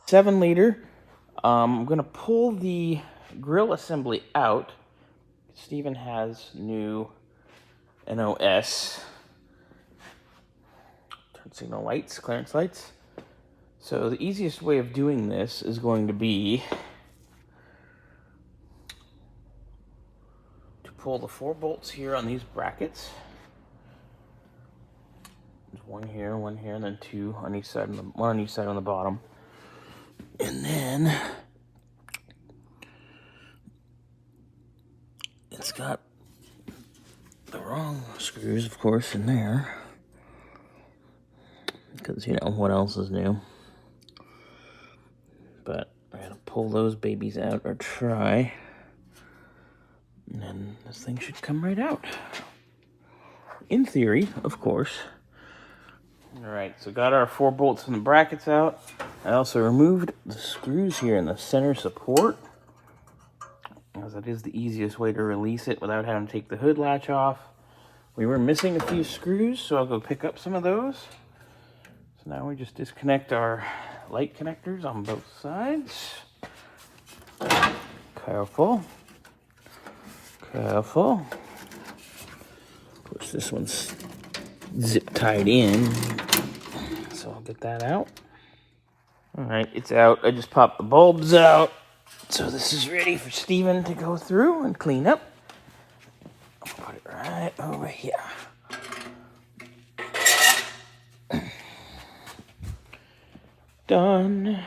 7-liter. I'm going to pull the grill assembly out. Steven has new NOS turn signal lights, clearance lights. So the easiest way of doing this is going to be to pull the 4 bolts here on these brackets. There's one here, and then 2 on each side, one on each side on the bottom. And then it's got the wrong screws, of course, in there. Because, you know, what else is new? But I gotta pull those babies out, or try. And then this thing should come right out. In theory, of course. Alright, so got our 4 bolts from the brackets out. I also removed the screws here in the center support, as that is the easiest way to release it without having to take the hood latch off. We were missing a few screws, so I'll go pick up some of those. So now we just disconnect our light connectors on both sides. Careful. Careful. Of course, this one's zip tied in, so I'll get that out. All right, it's out. I just popped the bulbs out, so this is ready for Steven to go through and clean up. I'll put it right over here. Done.